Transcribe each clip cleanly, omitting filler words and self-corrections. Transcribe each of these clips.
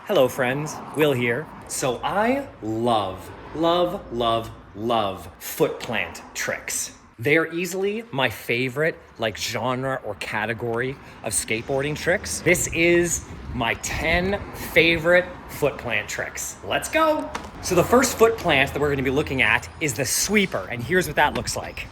Hello friends, Will here. So I love footplant tricks. They're easily my favorite genre or category of skateboarding tricks. This is my 10 favorite footplant tricks. Let's go. So the first footplant that we're gonna be looking at is the sweeper, and here's what that looks like.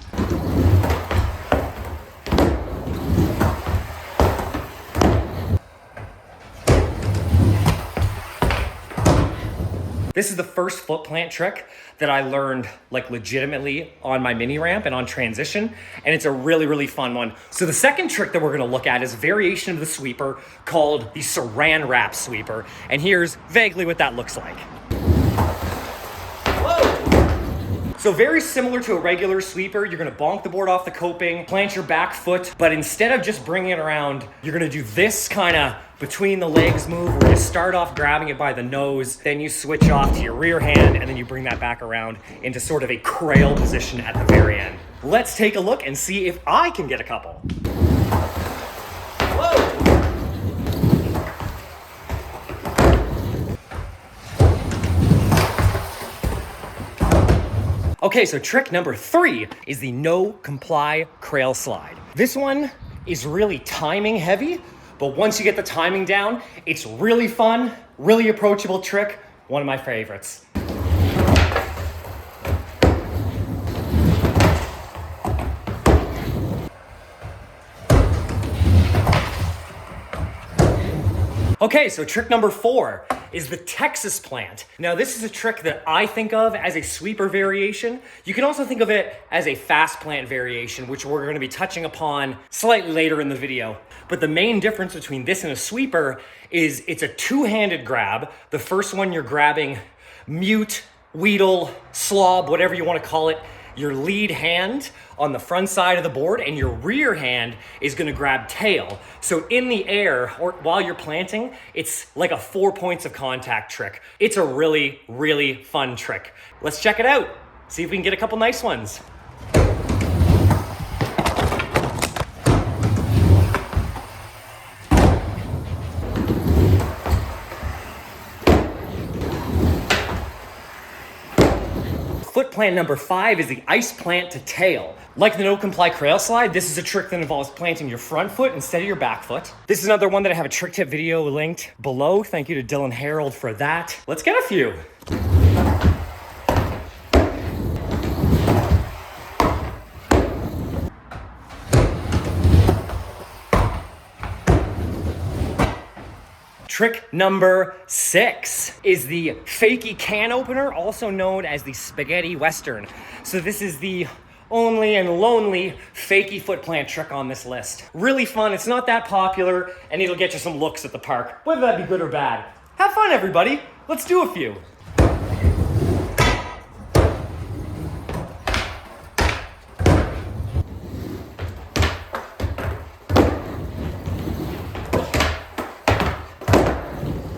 This is the first footplant trick that I learned legitimately on my mini ramp and on transition, and it's a really fun one. So the second trick that we're gonna look at is a variation of the sweeper called the Saran wrap sweeper, and here's vaguely what that looks like. So very similar to a regular sweeper, you're gonna bonk the board off the coping, plant your back foot, but instead of just bringing it around, you're gonna do this kind of between the legs move where you start off grabbing it by the nose, then you switch off to your rear hand, and then you bring that back around into sort of a crail position at the very end. Let's take a look and see if I can get a couple. Okay, so trick number 3 is the no comply Crailslide. This one is really timing heavy, but once you get the timing down, it's really fun, really approachable trick, one of my favorites. Okay, so trick number 4 is the Texas plant. Now this is a trick that I think of as a sweeper variation. You can also think of it as a fast plant variation, which we're gonna be touching upon slightly later in the video. But the main difference between this and a sweeper is it's a two-handed grab. The first one you're grabbing mute, wheedle, slob, whatever you wanna call it, your lead hand on the front side of the board, and your rear hand is gonna grab tail. So in the air, or while you're planting, it's like a 4 points of contact trick. It's a really fun trick. Let's check it out. See if we can get a couple nice ones. Footplant number 5 is the Iceplant to tail. Like the no comply Crailslide, this is a trick that involves planting your front foot instead of your back foot. This is another one that I have a trick tip video linked below. Thank you to Dylan Harold for that. Let's get a few. Trick number 6 is the fakie can opener, also known as the spaghetti western. So this is the only and lonely fakie footplant trick on this list. Really fun, it's not that popular, and it'll get you some looks at the park, whether that be good or bad. Have fun, everybody. Let's do a few.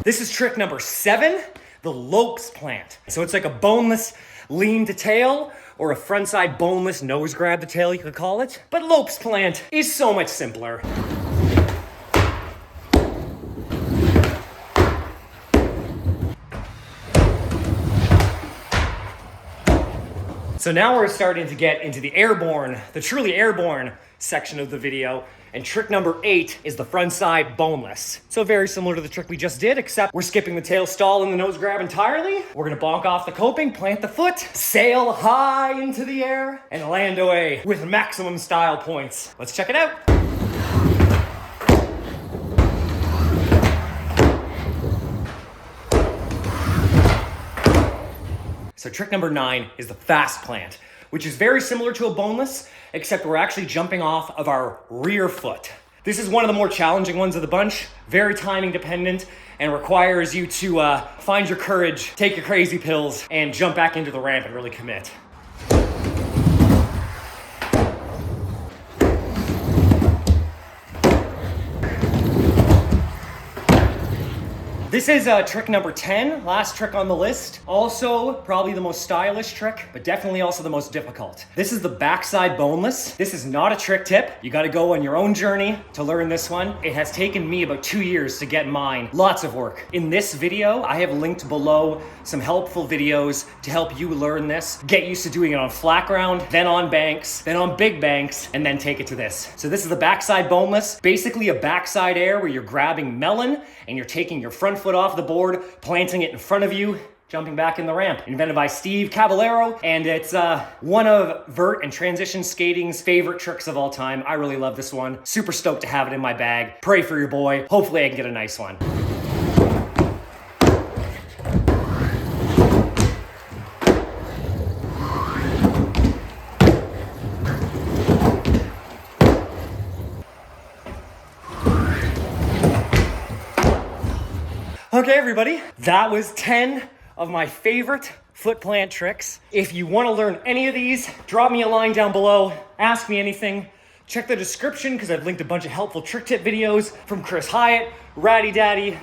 This is trick number 7, the Lopes plant. So it's like a boneless lean to tail, or a frontside boneless nose grab to tail, you could call it. But Lopes plant is so much simpler. So now we're starting to get into the airborne, the truly airborne section of the video. And trick number 8 is the frontside boneless. So very similar to the trick we just did, except we're skipping the tail stall and the nose grab entirely. We're gonna bonk off the coping, plant the foot, sail high into the air, and land away with maximum style points. Let's check it out. So trick number 9 is the fast plant, which is very similar to a boneless, except we're actually jumping off of our rear foot. This is one of the more challenging ones of the bunch, very timing dependent, and requires you to find your courage, take your crazy pills, and jump back into the ramp and really commit. This is trick number 10, last trick on the list. Also, probably the most stylish trick, but definitely also the most difficult. This is the backside boneless. This is not a trick tip. You gotta go on your own journey to learn this one. It has taken me about 2 years to get mine. Lots of work. In this video, I have linked below some helpful videos to help you learn this. Get used to doing it on flat ground, then on banks, then on big banks, and then take it to this. So this is the backside boneless. Basically a backside air where you're grabbing melon and you're taking your front foot off the board, planting it in front of you, jumping back in the ramp. Invented by Steve Caballero, and it's one of vert and transition skating's favorite tricks of all time. I really love this one. Super stoked to have it in my bag. Pray for your boy. Hopefully I can get a nice one. Okay, everybody, that was 10 of my favorite foot plant tricks. If you want to learn any of these, drop me a line down below, ask me anything. Check the description because I've linked a bunch of helpful trick tip videos from Chris Hyatt, Ratty Daddy,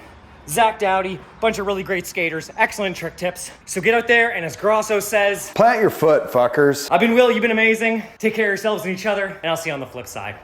Zach Dowdy, bunch of really great skaters, excellent trick tips. So get out there, and as Grosso says, plant your foot, fuckers. I've been Will, you've been amazing. Take care of yourselves and each other, and I'll see you on the flip side.